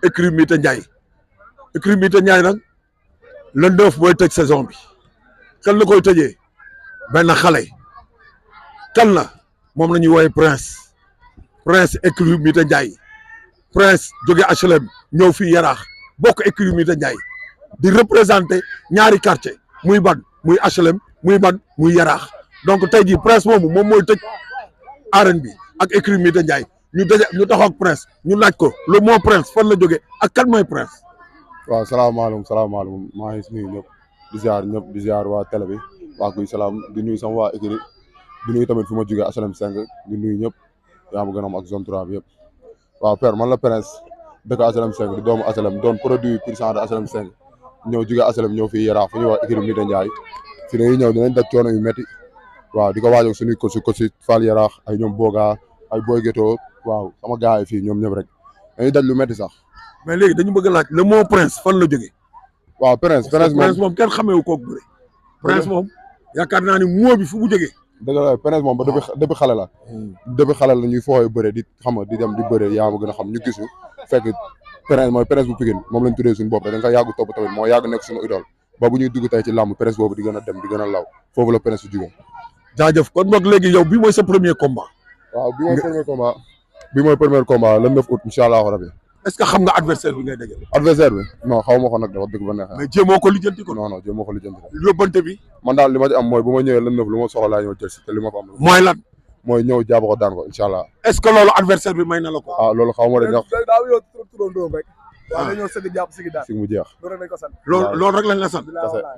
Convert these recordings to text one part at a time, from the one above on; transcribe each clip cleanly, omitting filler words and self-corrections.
écurie Mita Ndiaye écurie Mita Ndiaye nag le 9 mooy tëj saison bi kan la koy tëjee benn xale kan la moom la ñuy woowee Prince écurie Mita Ndiaye Prince jóge HLM ñëw fii Yaraax bokk écurie Mita Ndiaye di représenter ñaari quartier muy ban muy HLM muy ban muy Yaraax donc tey jii Prince moom mooy tëj arène bi ak écurie Mita Ndiaye ñu taxaw ak Prince ñu laaj ko le mot Prince fan la jóge ak kan mooy Prince. waaw salaamaaleykum maa ngi nuyu ñëpp di ziar waa télé bi waa kuy salaam di nuyu sama waa écurie di nuyu tamit fu ma jógee HLM 5 di nuyu ñëpp yaa ma gën a am ak zone 3 bi yëpp waaw père man la Prince dëkk HLM 5 di doomu HLM doon produit puissant de HLM 5 ñëw jógee HLM ñëw fii Yaraax fu ñuy wax écurie Mita Ndiaye fi dañuy ñëw dinañ daj coono yu métti waaw di ko waajal suñuy coach Fall Yaraax ay ñoom Boga ay Boy Geto waaw sama gars yi fii ñoom ñëpp rek dañuy daj lu métti sax. mais léegi dañu bëgg a laaj le mot Prince fan la jógee. waaw Prince moom kenn xameewu koog bëre. Prince moom yaakaar naa ni moo bi fu mu jógee. dëgg la Prince moom ba depuis xale la. depuis xale la ñuy fooyee bëre di xam nga di dem di bëre yaa ma gën a xam ñu gis ñu fekk Prince mooy Prince bu Pikine moom lañ tuddee suñu bopp dañ ko yàgg topp tamit moo yàgg nekk suñu idole ba bu ñuy dugg tey ci làmb Prince boobu di gën a dem di gën a law foofu la Prince su jógee. jaajëf kon boog léegi yow bii mooy sa premier combat. waaw bii mooy premier combat le 9 août incha allahu rabi. est-ce que xam nga adversaire bi ngay dégg. adversaire bi non xaw ma ko nag dafa dëgg ba neexee. mais jéemoo ko lijjanti ko. non jéemoo ko lijjanti ko. yóbbante bi. man daal li ma ci am mooy bu ma ñëwee le 9 lu ma soxla laa ñëw jël si te li ma fa am. mooy lan. mooy ñëw jàpp ko daan ko incha allah. est-ce que loolu adversaire bi may na la ko. loolu xaw ma de ñax. waaw dañoo sëgg jàpp si daal si mu jeex. loolu rek lañ la sant.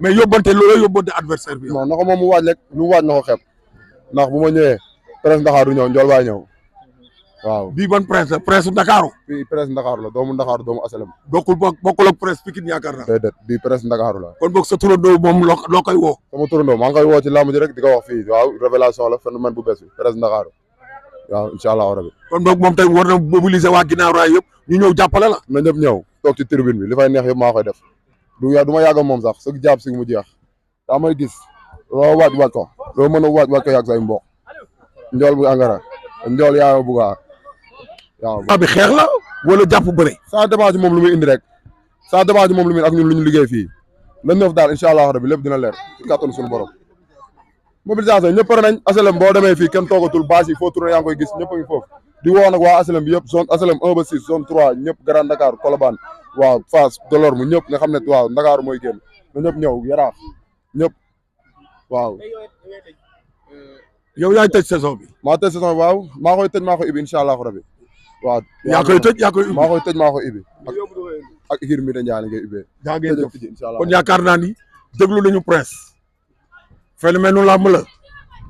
mais yóbbante loolu yóbbante adversaire bi. non na ko moom mu waaj rek lu mu waaj na ko xeeb ndax bu ma ñëwee Prince Ndakaaru ñëw Ndiol baay ñëw waaw. bii ban Prince la Prince Ndakaaru. bii Prince Ndakaaru la doomu Ndakaaru doomu HLM. bokkul ak Prince Pikine yaakaar naa. déedéet bii Prince Ndakaaru la. kon boog sa turandoo moom loo koy woo. sama turandoo maa ngi koy woo ci làmb ji rek di ko wax fii waaw révélation la phénomène bu bees bi Prince Ndakaaru waaw incha allah rabi. kon boog moom tey war na mobiliser waa ginnaaw raay yëpp ñu ñëw jàppale la. na ñëpp ñëw toog ci tribune bi li fay neex yëpp maa koy def du ma yàgg moom sax su jàpp si mu jeex daa may gis loo waaj ko loo mën a waaj ko yàgg say mbokk Ndiol bu Angara Ndiol yaa bu gaa waaw bi xeex la wala jàpp bëre. ça dépend ci moom lu muy indi rek ça dépend ci moom lu muy ak ñun lu ñu liggéey fii le 9 daal incha allah rabi lépp dina leer ci kàttanu suñu borom. mobilisation ñëpp pare nañ HLM boo demee fii kenn toogatul bâche yi foo tourné yaa ngi koy gis ñëpp a ngi foofu di woo nag waa HLM bi yëpp zone HLM 1 ba 6 zone 3 ñëpp Grand Dakar Colobane waaw Fass Delorme ñëpp nga xam ne waaw Dakar mooy génn na ñëpp ñëw Yaraax ñëpp waaw. yow yaay tëj saison bi. maa tëj saison bi waaw maa koy tëj maa koy ibbi incha allahu rabi waaw. yaa koy tëj yaa koy ibbi maa koy tëj maa koy ibbi ak écurie Mita Ndiaye ngay ibbee. daa ngeen jëf kon yaakaar naa ni déglu nañu Prince phénomène nu làmb la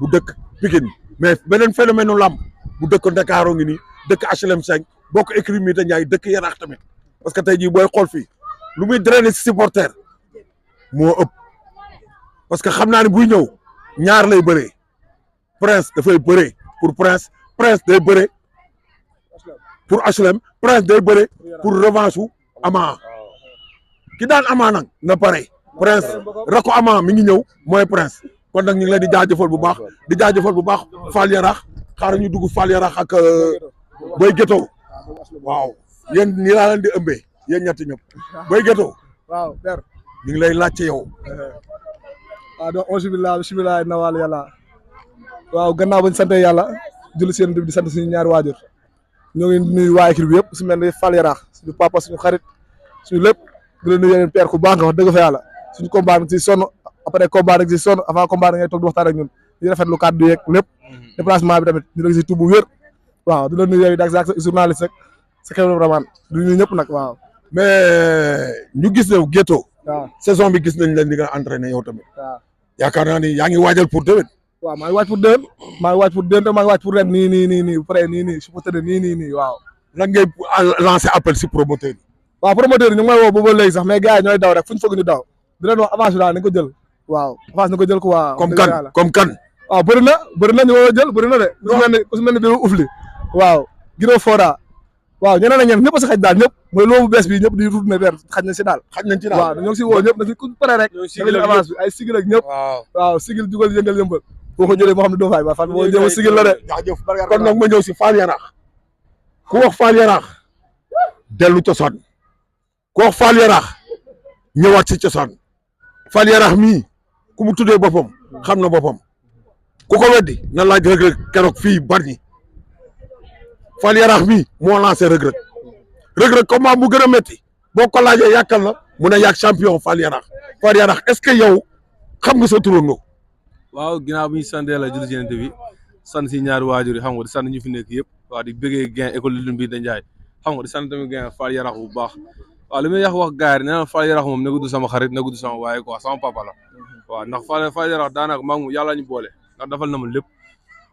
bu dëkk Pikine mais beneen phénomène nu làmb bu dëkk Ndakaaru ngi nii dëkk HLM 5 bokk écurie Mita Ndiaye dëkk Yaraax tamit parce que tey jii booy xool fii lu muy drainer si supporter moo ëpp parce que xam naa ne buy ñëw ñaar lay bëree Prince dafay bëree pour Prince day bëree pour HLM Prince day bëree pour revanche u Ama ki daan Ama nag na pare Prince rako Ama mi ngi ñëw mooy Prince kon nag ñu ngi leen di jaajëfal bu baax Fall Yaraax xaaral ñu dugg Fall Yaraax ak Boy Geto waaw yéen nii laa leen di ëmbee yéen ñetti ñëpp Boy Geto waaw ber ñu ngi lay laajte yow. waaw donc bismillah na wàllu yàlla waaw gannaaw bañ sant yàlla julli seen di sant suñu ñaari waajur ñoo ngi nuyu waa équipe bi yëpp su mel ne Fall Yaraax suñu papa suñu xarit suñu lépp di la nuyu yeneen père ku baax nga wax dëgg fa yàlla suñu combat nag ci sonn après combat nag ci sonn avant combat ngay toog di waxtaan ak ñun di rafetlu kàddu yeeg lépp déplacement bi tamit ñu ngi si tuub bu wér waaw di la nuyu yow dak sa journaliste rek sa xew raman di nuyu ñëpp nag waaw. mais ñu gis ne Geto. waaw saison bi gis nañ leen di nga entraîné yow tamit. waaw yaakaar naa ni yaa ngi waajal pour déwén. waaw maa ngi waaj pour déwén te maa ngi waaj pour ren nii bu paree nii su ko tëddee nii waaw. lan ngay lancer appel si promoteur yi. waaw promoteur yi ñu ngi may woo booba léegi sax mais gars yi ñooy daw rek fu ñu foog ñu daw di leen wax avance bi daal nañ ko jël waaw avance na ko jël ko waaw. comme kan. waaw bëri na ñu war a jël bëri na de. ku si mel ni bii ufli waaw Giro Foda waaw ñeneen ak ñeneen ñëpp a si xaj daal ñëpp mooy loobu bees bi ñëpp di route ne vers xaj nañ si daal. waaw ñoo ngi si woo ñëpp na fi ku pare rek. avance bi ay sigil ak ñëpp. waaw sigil jugal yëngal yëmbal boo ko jëlee moo xam ne doo fay ba fan boo jëlee sigil la de. kon nag ma ñëw si Fall Yaraax ku wax Fall Yaraax dellu cosaan wax Fall Yaraax ñëwaat si cosaan Fall Yaraax mii ku mu tuddee boppam xam na boppam ku ko weddi na laaj Reug Reug keroog fii Bargny Fall Yaraax mii moo lancé Reug Reug combat bu gën a métti boo ko laajee yàkkal la mu ne yàgg champion Fall Yaraax est-ce que yow xam nga sa turandoo. waaw ginnaaw bi ñu sant la julli ci bi sant si ñaari waajur yi xam nga di sant ñu fi nekk yëpp waaw di bëggee gain école Lune bi da Njaay xam nga di sant tamit gain Fall Yaraax bu baax waaw li may wax gars yi nee na Fall Yaraax moom nekkul sama xarit nekkul sama waaye quoi sama papa la waaw ndax Fall Yaraax daanaka maa ngi yàlla ñu boole ndax dafal na ma lépp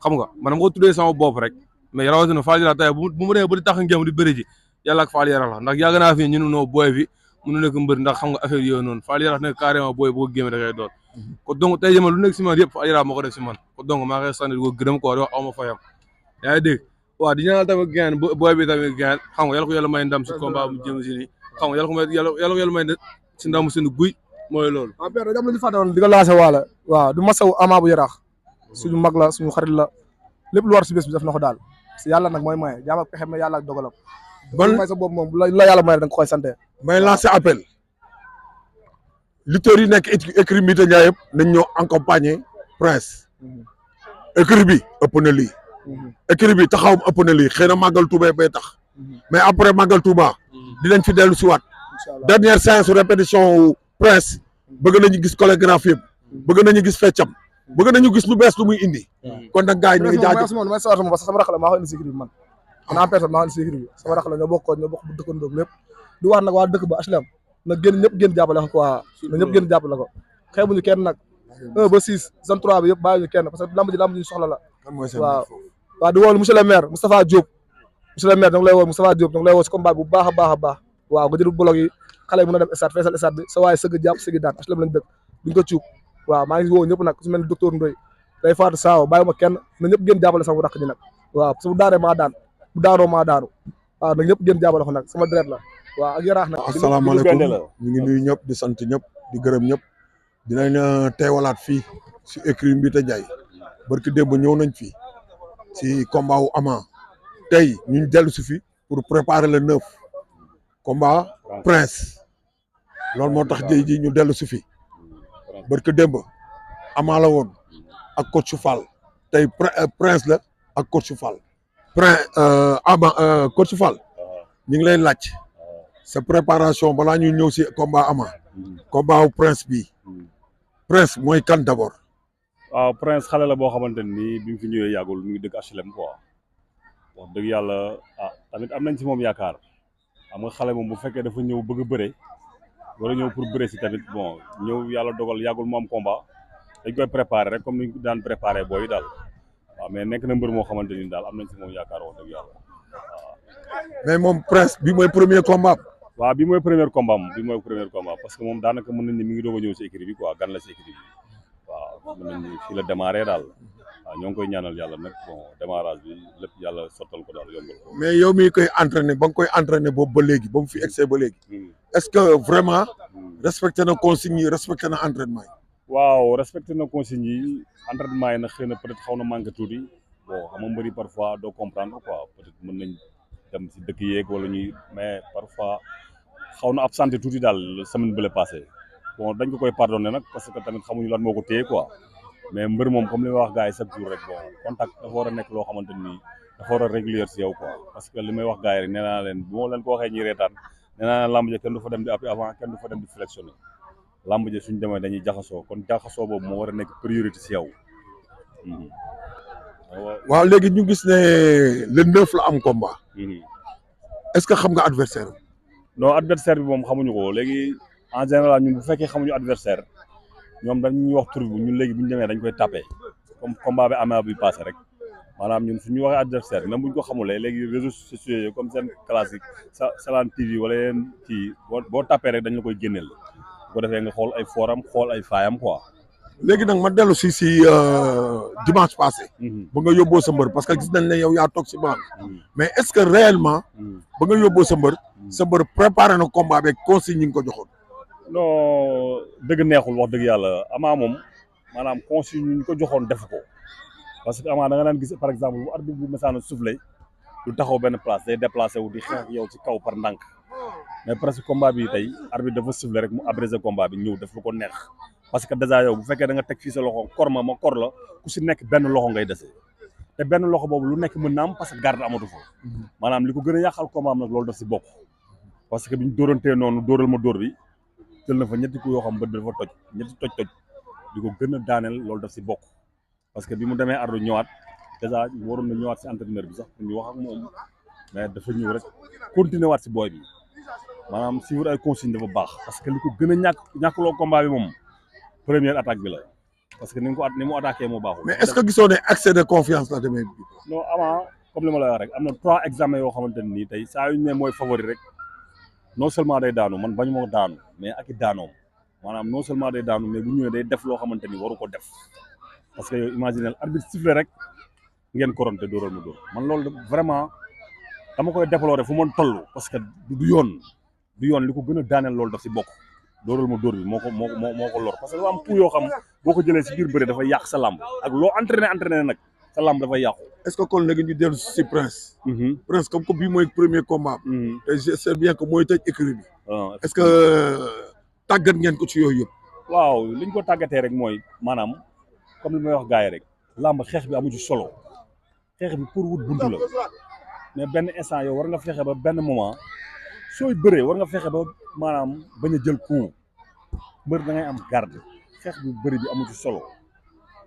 xam nga man dama ko tuddee sama bopp rek mais rawatina Fall Yaraax tey bu mu demee ba di tax ngeen di bëri ji yàlla ak Fall Yaraax la ndax yàgg naa fi ñun noo booy fi mënu nekk mbër ndax xam nga affaire yooyu noonu Fall Yaraax nekk carrément booy boo gémme da ngay doon ko donc tey jëmal lu nekk si man yëpp Fall Yaraax moo ko def si man ko donc maa ngi sant di ko gërëm ko di wax aw ma fayam yaa ngi dégg waaw di ñaanal tamit gain booy bi tamit gain xam nga yàlla ko yàlla may ndam si combat bu jëm si nii xam nga yàlla ko yàlla may si ndam seen guy mooy loolu waaw père dañu am lu ñu fàtte woon di ko lancé waale waaw du masaw Ama bu Yaraax suñu mag la suñu xarit la lépp lu war si bés bi def na ko daal si yàlla nag mooy maye jaam ak pexe mais yàlla ak dogalam ban may sa boobu moom la yàlla may da nga koy sante may lancer appel lutteurs yi nekk écurie Mbita Ndiaye yëpp nañ ñëw accompagner Prince écurie bi ëpp na lii écurie bi taxawam ëpp na lii xëy na màggal Touba bay tax mais après màggal Touba dinañ fi dellu si waat dernière séance répétition Prince bëgg nañu gis chorégraphie yëpp bëgg nañu gis feccam bëgg nañu gis lu bees lu muy indi kon nag gars yi ñu ngi jaajëf may sawar moom parce que sama rakk la maa ko indi si écurie bi man en personne maa ko indi si écurie bi sama rakk la ñoo bokk bu dëkkandoog lépp di wax nag waa dëkk ba HLM na génn ñëpp génn jàppale ko quoi na ñëpp génn jàppale ko xeebuñu kenn nag 1 ba 6 zone 3 bi yëpp bàyyiñu kenn parce que lamb ji ñu soxla la waaw di woolu monsieur le maire Moustapha Diop monsieur le maire da nga lay woo Moustapha Diop da nga lay woo si combat bu baax a baax a baax waaw nga jël blog yi xale yi mën a dem stade feesal stade bi sa waaye sëgg jàpp sëgg daan HLM lañ dëkk duñ ko cuub waaw maa ngi woo ñëpp nag su mel ni docteur Ndoye day faatu saaw bàyyi ma kenn na ñëpp génn jàppale sama rakk ji nag waaw parce que bu daanee maa daan bu daanoo maa daanu waaw nag ñëpp génn jàppale ko nag sama deret la waaw ak Yaraax nag asalaamaaleykum ñu ngi nuyu ñëpp di sant ñëpp di gërëm ñëpp dinañ teewalaat fii si écurie Mbita Ndiaye barki démb ñëw nañ fii si combat wu Ama tey ñu dellu si fi pour préparer le 9 combat Prince loolu moo tax jëy ji ñu dellu si fi barki démb Ama la woon ak coach Fall tey Prince la ak coach Fall Ama coach Fall ñu ngi lay laaj sa préparation balaa ñuy ñëw si combat Ama combat wu Prince bi Prince mooy kan d'abord. waaw Prince xale la boo xamante ni bi mu fi ñëwee yàggul mu ngi dëkk HLM quoi wax dëgg yàlla tamit am nañ si moom yaakaar xam nga xale moom bu fekkee dafa ñëw bëgg a bëre wala ñëw pour bëre si tamit bon ñëw yàlla dogal yàggul mu am combat dañ koy préparer rek comme ni ñu daan préparer booy daal waaw mais nekk na mbër moo xamante ni daal am nañ si moom yaakaar wax dëgg yàlla waaw. mais moom Prince bi mooy premier combat. waaw bi mooy premier combat parce que moom daanaka mën nañ ni mi ngi doog a ñëw si écurie bi quoi gan la si écurie bi waaw mën nañ ni fii la démarré daal waaw ñoo ngi koy ñaanal yàlla nag bon démarrage bi lépp yàlla sottal ko daal yombal ko. mais yow mii koy entraîné ba nga koy entraîné boobu ba léegi ba mu fi excès ba léegi. est-ce que vraiment respecté na consignes yi respecté na entraînement yi. waaw respecté na consignes yi entraînement yi nag xëy na peut-être xaw na manqué tuuti bon xam nga mbëri parfois doo comprendre quoi peut-être mën nañ dem si dëkk yeeg wala ñuy mais parfois xaw na absenté tuuti daal semaine bële passé bon dañ ko koy pardonné nag parce que tamit xamuñu lan moo ko téye quoi mais mbër moom comme li may wax gars yi chaque jour rek bon contact dafa war a nekk loo xamante ni dafa war a régulier si yow quoi parce que li may wax gars yi rek nee naa leen bu ma leen ko waxee ñuy reetaan nee naa leen lamb ja kenn du fa dem di appui avant kenn du fa dem di flexionné lamb ja suñ demee dañuy jaxasoo kon jaxasoo boobu moo war a nekk priorité si yow. waaw léegi ñu gis ne le 9 la am combat. est-ce que xam nga adversaire bi. non adversaire bi moom xamuñu ko léegi en général ñun bu fekkee xamuñu adversaire ñoom dañuy wax tur bi ñun léegi bu ñu demee dañ koy tapé comme combat bi amee bi passé rek maanaam ñun suñu waxee adversaire même bu ñu ko xamulee léegi réseaux sociaux yi comme seen classique Salam TV wala yeneen kii boo tapé rek dañ la koy génneel bu ko defee nga xool ay foram xool ay faayam quoi. léegi nag ma dellu si dimanche passé. ba nga yóbboo sa mbër parce que gis nañ ne yow yaa toog si banc mais est-ce que réellement. ba nga yóbboo sa mbër préparé na combat beeg consigne ñi nga ko joxoon. non dëgg neexul wax dëgg yàlla Ama moom maanaam consigne ñu ko joxoon def ko parce que Ama da nga daan gis par exemple bu arbitre bu message soufflé du taxaw benn place day déplacé wu di xeex yow ci kaw par ndànk mais presque combat bi tey arbitre dafa siffler rek mu abrégé combat bi ñëw def lu ko neex parce que déjà yow bu fekkee da nga teg fii sa loxo kor ma kor la ku si nekk benn loxo ngay dese te benn loxo boobu lu nekk mën na am parce que garde amatu fa maanaam li ko gën a yàqal combat am nag loolu daf si bokk parce que biñ dóorantee noonu dóoral ma dóor bi jël na fa ñetti ku yoo xam bët bi dafa toj ñetti toj li ko gën a daaneel loolu daf si bokk parce que bi mu demee ardo ñëwaat déjà waroon na ñëwaat si entraîneur bi sax pour ñu wax ak moom mais dafa ñëw rek continuer waat si booy bi maanaam suivre ay consigne dafa baax parce que li ko gën a ñàkkloo combat bi moom première attaque bi la parce que ni mu attaqué moo baaxul. mais est-ce que gisoo ne accès de confiance la demee. non avant comme li ma la wax rek am na 3 examens yoo xamante ne nii tey saa yu ñu ne mooy favori rek non seulement day daanu man bañu ma daanu mais ak i daanoom maanaam non seulement day daanu mais bu ñëwee day def loo xamante ni waru ko def parce que yow imaginez arbitre sifflé rek ngeen koronte dóoral ma dóor man loolu vraiment dama koy déplorer fu ma toll parce que du yoon li ko gën a daaneel loolu daf si bokk dóoral ma dóor bi moo ko lor parce que dafa am coup yoo xam boo ko jëlee si biir bëre dafay yàq sa lamb ak loo entraîné nag sa lamb dafay yàqu. est-ce que kon léegi ñu dellu si Prince. Prince comme que bii mooy premier combat. te je sais bien que mooy tëj écurie bi. est-ce que tàggat ngeen ko ci yooyu yëpp. waaw li ñu ko tàggatee rek mooy maanaam comme li may wax gars yi rek lamb xeex bi amu ci solo xeex bi pour wut buntu la mais benn instant yow war nga fexe ba benn moment sooy bëree war nga fexe ba maanaam bañ a jël coup mbër da ngay am garde xeex bi bëri bi amu ci solo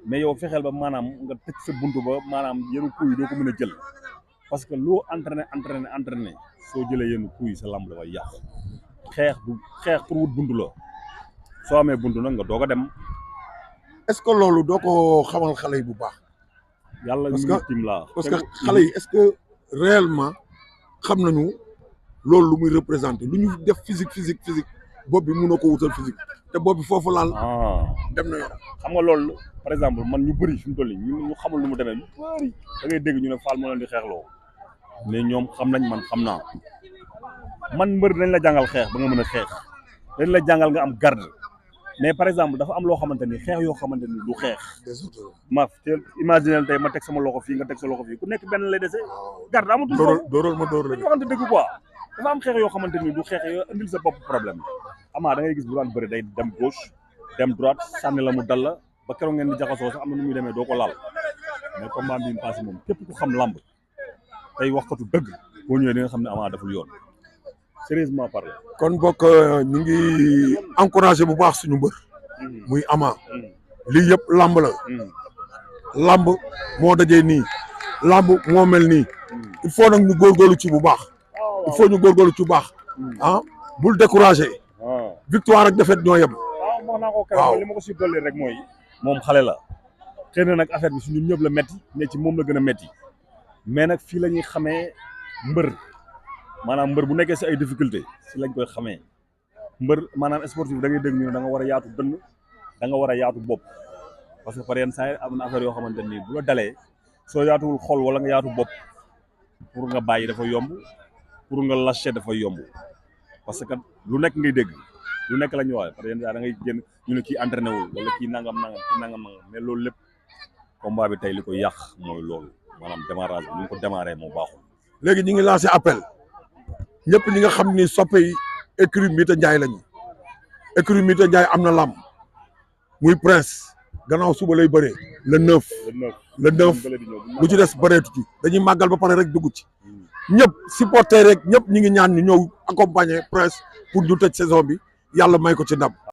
mais yow fexeel ba maanaam nga tëj sa buntu ba maanaam yenn coup yi doo ko mën a jël parce que loo entraîné soo jëlee yenn coup yi sa lamb dafay yàqu xeex pour wut buntu la soo amee buntu nag nga doog a dem. est-ce que loolu doo ko xamal xale yi bu baax. yàlla ñu tim laa parce que xale yi est-ce que réellement xam nañu loolu lu muy représenter lu ñu def physique bopp bi mënoo ko wutal physique te bopp bi foofu laal. dem na yoon. xam nga loolu par exemple man ñu bëri fi mu toll nii ñu xamul lu mu demee ñu bëri da ngay dégg ñu ne Fall moo leen di xeexloo mais ñoom xam nañ man xam naa man mbër dañ la jàngal xeex ba nga mën a xeex dañ la jàngal nga am garde mais par exemple dafa am loo xamante ni xeex yoo xamante ni du xeex. ma te imaginer tey ma teg sama loxo fii nga teg sa loxo fii ku nekk benn lay dese. garde amatul foofu dóoral ma dóor la dañu waxante dëgg quoi dafa am xeex yoo xamante ni du xeex yoo indil sa bopp problème amaa da ngay gis bu daan bëri day dem gauche dem droite sànni la mu dal la ba keroog ngeen di jaxasoo sax am na nu muy demee doo ko laal mais combat bi mu passé moom képp ku xam lamb tey waxkatu dëgg boo ñëwee di nga xam ne amaa deful yoon sérieusement parlé. kon bokk ñu ngi encouragé bu baax suñu mbër. muy Ama. lii yëpp lamb la. lamb moo dajee nii. lamb moo mel nii. il faut nag ñu góorgóorlu ci bu baax. il faut ñu góorgóorlu ci bu baax. bul découragé. victoire ak défaite ñoo yem. wax naa ko keroog li ma ko si dolli rek mooy. moom xale la. xëy na nag affaire bi si ñun ñëpp la metti ne ci moom la gën a metti mais nag fii la ñuy xamee mbër. maanaam mbër bu nekkee si ay difficulté si lañ koy xamee mbër maanaam sportif da ngay dégg ñu ne da nga war a yaatu dënn da nga war a yaatu bopp parce que par yenn saa yi am na affaire yoo xamante nii bu la dalee soo yaatuwul xol wala nga yaatu bopp pour nga bàyyi dafa yomb pour nga lâcher dafa yomb parce que lu nekk ngay dégg lu nekk la ñuy wax par yenn saa da ngay génn ñu ne kii entraîné wul wala kii nangam mais loolu lépp combat bi tey li ko yàq mooy loolu maanaam démarrage bi ni ñu ko démarré moo baaxul. léegi ñu ngi lancé appel. ñëpp ñi nga xam ni soppe yi écurie Mbita Ndiaye lañu écurie Mbita Ndiaye am na lamb muy Prince gannaaw suba lay bëree le 9 lu ci des bëreetu ci dañuy màggal ba pare rek dugg ci ñëpp supporter rek ñëpp ñi ngi ñaan ñu ñëw accompagner Prince pour ñu tëj saison bi yàlla may ko ci ndam.